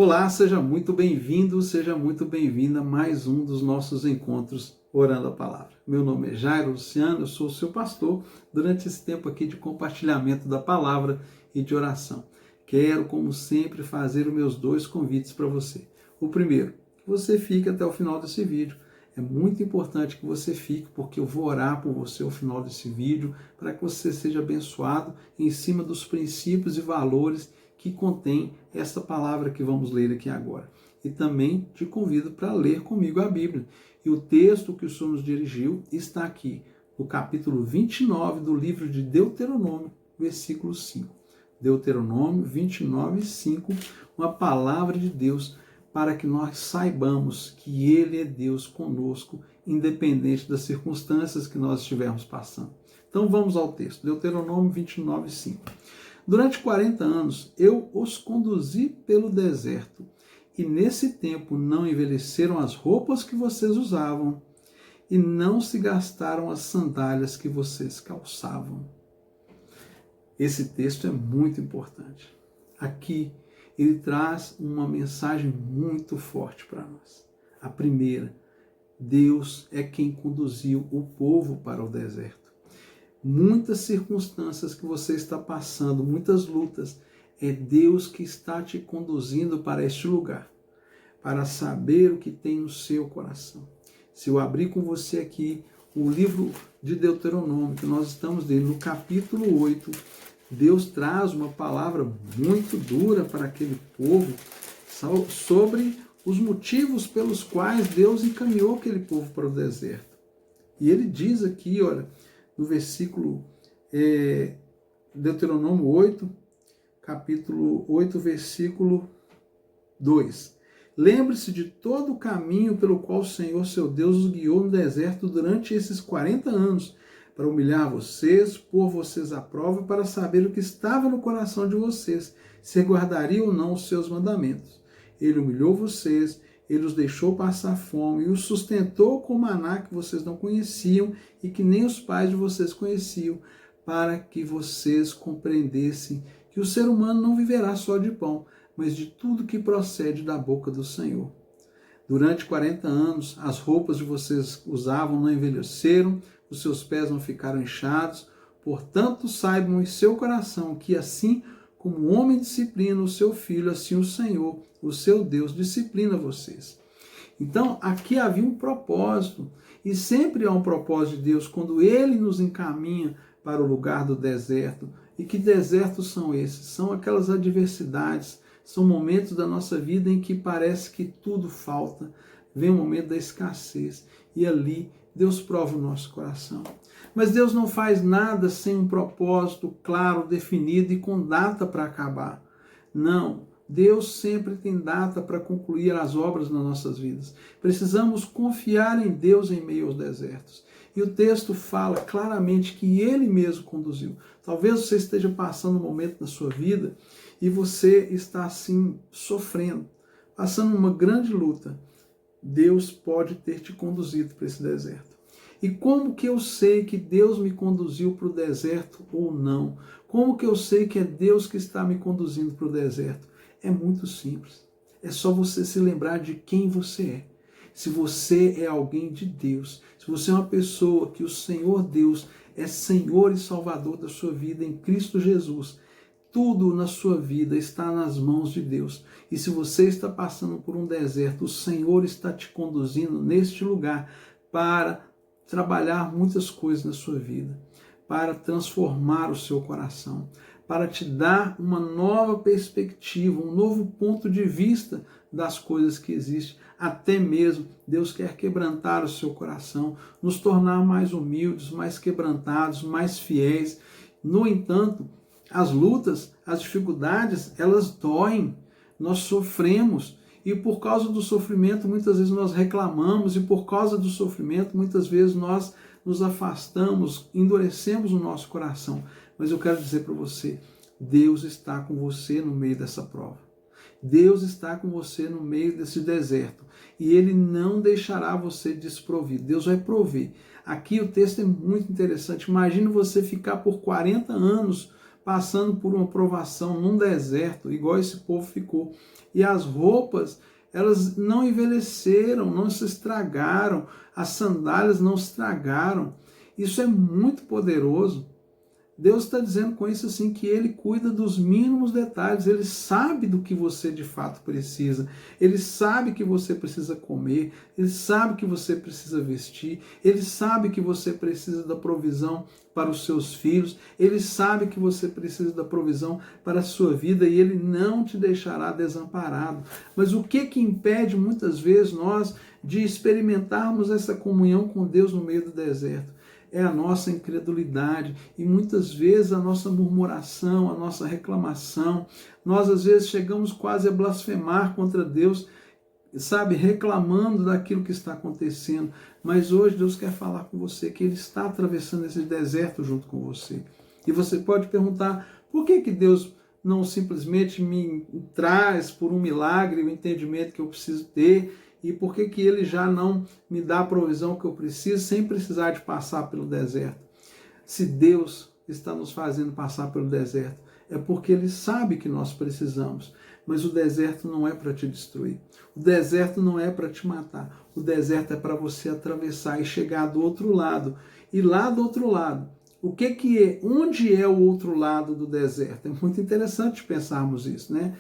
Olá, seja muito bem-vindo, seja muito bem-vinda a mais um dos nossos encontros Orando a Palavra. Meu nome é Jairo Luciano, eu sou o seu pastor durante esse tempo aqui de compartilhamento da palavra e de oração. Quero, como sempre, fazer os meus dois convites para você. O primeiro, que você fique até o final desse vídeo. É muito importante que você fique, porque eu vou orar por você ao final desse vídeo, para que você seja abençoado em cima dos princípios e valores que contém essa palavra que vamos ler aqui agora. E também te convido para ler comigo a Bíblia. E o texto que o Senhor nos dirigiu está aqui, no capítulo 29 do livro de Deuteronômio, versículo 5. Deuteronômio 29, 5, uma palavra de Deus para que nós saibamos que Ele é Deus conosco, independente das circunstâncias que nós estivermos passando. Então vamos ao texto, Deuteronômio 29, 5. Durante 40 anos eu os conduzi pelo deserto, e nesse tempo não envelheceram as roupas que vocês usavam, e não se gastaram as sandálias que vocês calçavam. Esse texto é muito importante. Aqui ele traz uma mensagem muito forte para nós. A primeira, Deus é quem conduziu o povo para o deserto. Muitas circunstâncias que você está passando, muitas lutas, é Deus que está te conduzindo para este lugar, para saber o que tem no seu coração. Se eu abrir com você aqui o livro de Deuteronômio, que nós estamos lendo no capítulo 8, Deus traz uma palavra muito dura para aquele povo sobre os motivos pelos quais Deus encaminhou aquele povo para o deserto. E ele diz aqui, olha, no versículo Deuteronômio 8, capítulo 8, versículo 2. Lembre-se de todo o caminho pelo qual o Senhor, seu Deus, os guiou no deserto durante esses 40 anos, para humilhar vocês, pôr vocês à prova, para saber o que estava no coração de vocês, se guardariam ou não os seus mandamentos. Ele humilhou vocês, ele os deixou passar fome e os sustentou com maná que vocês não conheciam e que nem os pais de vocês conheciam, para que vocês compreendessem que o ser humano não viverá só de pão, mas de tudo que procede da boca do Senhor. Durante 40 anos, as roupas que vocês usavam não envelheceram, os seus pés não ficaram inchados, portanto saibam em seu coração que assim como o homem disciplina o seu filho, assim o Senhor, o seu Deus, disciplina vocês. Então, aqui havia um propósito, e sempre há um propósito de Deus quando Ele nos encaminha para o lugar do deserto. E que desertos são esses? São aquelas adversidades, são momentos da nossa vida em que parece que tudo falta, vem o momento da escassez, e ali Deus prova o nosso coração. Mas Deus não faz nada sem um propósito claro, definido e com data para acabar. Não, Deus sempre tem data para concluir as obras nas nossas vidas. Precisamos confiar em Deus em meio aos desertos. E o texto fala claramente que Ele mesmo conduziu. Talvez você esteja passando um momento na sua vida e você está assim sofrendo, passando uma grande luta. Deus pode ter te conduzido para esse deserto. E como que eu sei que Deus me conduziu para o deserto ou não? Como que eu sei que é Deus que está me conduzindo para o deserto? É muito simples. É só você se lembrar de quem você é. Se você é alguém de Deus, se você é uma pessoa que o Senhor Deus é Senhor e Salvador da sua vida em Cristo Jesus, tudo na sua vida está nas mãos de Deus. E se você está passando por um deserto, o Senhor está te conduzindo neste lugar para trabalhar muitas coisas na sua vida, para transformar o seu coração, para te dar uma nova perspectiva, um novo ponto de vista das coisas que existem. Até mesmo Deus quer quebrantar o seu coração, nos tornar mais humildes, mais quebrantados, mais fiéis. No entanto, as lutas, as dificuldades, elas doem, nós sofremos, e por causa do sofrimento muitas vezes nós reclamamos, e por causa do sofrimento muitas vezes nós nos afastamos, endurecemos o nosso coração. Mas eu quero dizer para você, Deus está com você no meio dessa prova. Deus está com você no meio desse deserto, e Ele não deixará você desprovido. Deus vai prover. Aqui o texto é muito interessante. Imagina você ficar por 40 anos passando por uma provação num deserto, igual esse povo ficou. E as roupas, elas não envelheceram, não se estragaram, as sandálias não se estragaram. Isso é muito poderoso. Deus está dizendo com isso assim que Ele cuida dos mínimos detalhes, Ele sabe do que você de fato precisa, Ele sabe que você precisa comer, Ele sabe que você precisa vestir, Ele sabe que você precisa da provisão para os seus filhos, Ele sabe que você precisa da provisão para a sua vida e Ele não te deixará desamparado. Mas o que impede muitas vezes nós de experimentarmos essa comunhão com Deus no meio do deserto? É a nossa incredulidade e muitas vezes a nossa murmuração, a nossa reclamação. Nós às vezes chegamos quase a blasfemar contra Deus, sabe, reclamando daquilo que está acontecendo. Mas hoje Deus quer falar com você que Ele está atravessando esse deserto junto com você. E você pode perguntar, por que Deus não simplesmente me traz por um milagre o entendimento que eu preciso ter? E por que Ele já não me dá a provisão que eu preciso sem precisar de passar pelo deserto? Se Deus está nos fazendo passar pelo deserto, é porque Ele sabe que nós precisamos. Mas o deserto não é para te destruir. O deserto não é para te matar. O deserto é para você atravessar e chegar do outro lado. E lá do outro lado, o que é? Onde é o outro lado do deserto? É muito interessante pensarmos isso, né?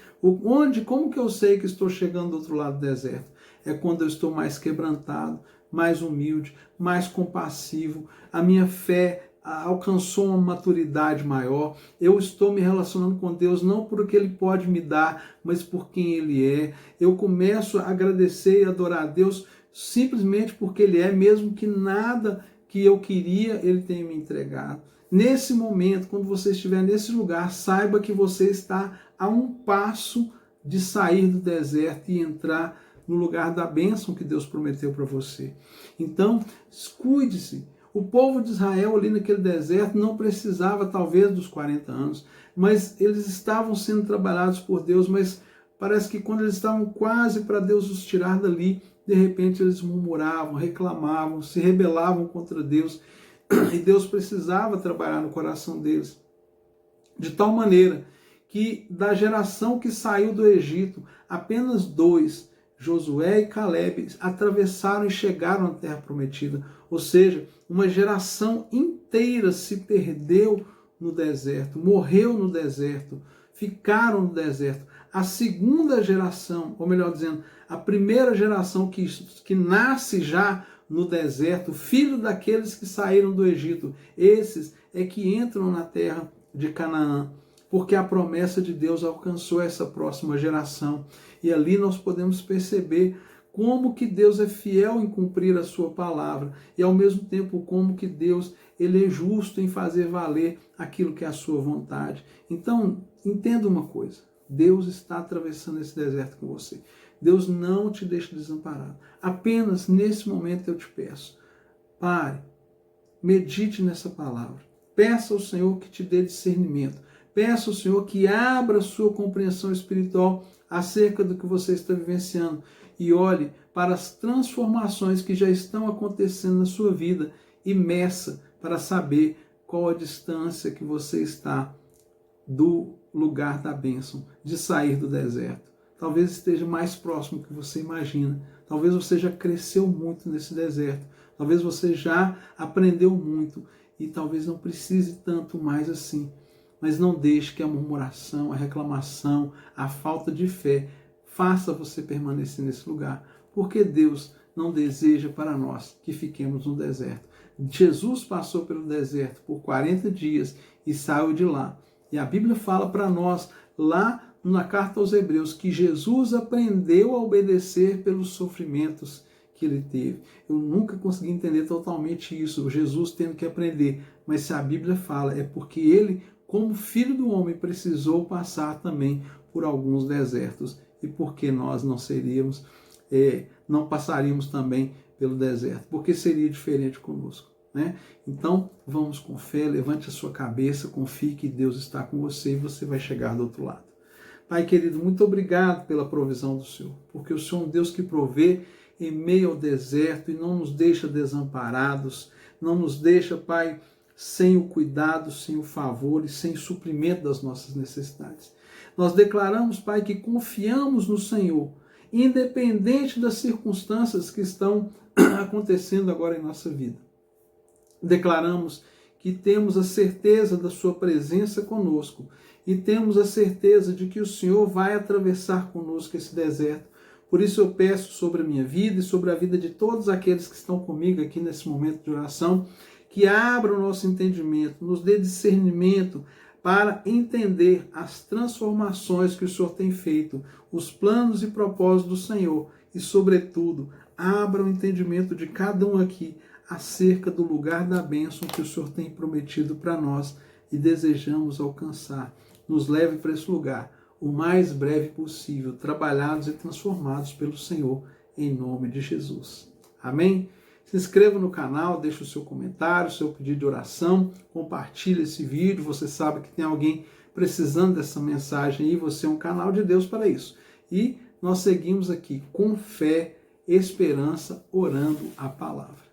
Como que eu sei que estou chegando do outro lado do deserto? É quando eu estou mais quebrantado, mais humilde, mais compassivo. A minha fé alcançou uma maturidade maior. Eu estou me relacionando com Deus não por o que Ele pode me dar, mas por quem Ele é. Eu começo a agradecer e adorar a Deus simplesmente porque Ele é, mesmo que nada que eu queria Ele tenha me entregado. Nesse momento, quando você estiver nesse lugar, saiba que você está a um passo de sair do deserto e entrar no lugar da bênção que Deus prometeu para você. Então, cuide-se. O povo de Israel ali naquele deserto não precisava talvez dos 40 anos, mas eles estavam sendo trabalhados por Deus, mas parece que quando eles estavam quase para Deus os tirar dali, de repente eles murmuravam, reclamavam, se rebelavam contra Deus, e Deus precisava trabalhar no coração deles, de tal maneira que da geração que saiu do Egito, apenas 2, Josué e Caleb, atravessaram e chegaram à terra prometida. Ou seja, uma geração inteira se perdeu no deserto, morreu no deserto, ficaram no deserto. A segunda geração, ou melhor dizendo, a primeira geração que nasce já no deserto, filho daqueles que saíram do Egito, esses é que entram na terra de Canaã, porque a promessa de Deus alcançou essa próxima geração. E ali nós podemos perceber como que Deus é fiel em cumprir a sua palavra e ao mesmo tempo como que Deus ele é justo em fazer valer aquilo que é a sua vontade. Então, entenda uma coisa, Deus está atravessando esse deserto com você. Deus não te deixa desamparado. Apenas nesse momento eu te peço, pare, medite nessa palavra, peça ao Senhor que te dê discernimento, peça ao Senhor que abra a sua compreensão espiritual acerca do que você está vivenciando e olhe para as transformações que já estão acontecendo na sua vida e meça para saber qual a distância que você está do lugar da bênção, de sair do deserto. Talvez esteja mais próximo do que você imagina. Talvez você já cresceu muito nesse deserto. Talvez você já aprendeu muito e talvez não precise tanto mais assim. Mas não deixe que a murmuração, a reclamação, a falta de fé faça você permanecer nesse lugar. Porque Deus não deseja para nós que fiquemos no deserto. Jesus passou pelo deserto por 40 dias e saiu de lá. E a Bíblia fala para nós, lá na carta aos Hebreus, que Jesus aprendeu a obedecer pelos sofrimentos que ele teve. Eu nunca consegui entender totalmente isso, Jesus tendo que aprender. Mas se a Bíblia fala, é porque ele, como filho do homem, precisou passar também por alguns desertos. E porque nós não passaríamos também pelo deserto? Porque seria diferente conosco, né? Então, vamos com fé, levante a sua cabeça, confie que Deus está com você e você vai chegar do outro lado. Pai querido, muito obrigado pela provisão do Senhor, porque o Senhor é um Deus que provê em meio ao deserto e não nos deixa desamparados, não nos deixa, Pai, sem o cuidado, sem o favor e sem o suprimento das nossas necessidades. Nós declaramos, Pai, que confiamos no Senhor, independente das circunstâncias que estão acontecendo agora em nossa vida. Declaramos que temos a certeza da sua presença conosco e temos a certeza de que o Senhor vai atravessar conosco esse deserto. Por isso eu peço sobre a minha vida e sobre a vida de todos aqueles que estão comigo aqui nesse momento de oração, que abra o nosso entendimento, nos dê discernimento para entender as transformações que o Senhor tem feito, os planos e propósitos do Senhor e, sobretudo, abra o entendimento de cada um aqui acerca do lugar da bênção que o Senhor tem prometido para nós e desejamos alcançar. Nos leve para esse lugar o mais breve possível, trabalhados e transformados pelo Senhor, em nome de Jesus. Amém? Se inscreva no canal, deixe o seu comentário, o seu pedido de oração, compartilhe esse vídeo, você sabe que tem alguém precisando dessa mensagem e você é um canal de Deus para isso. E nós seguimos aqui com fé, esperança, orando a palavra.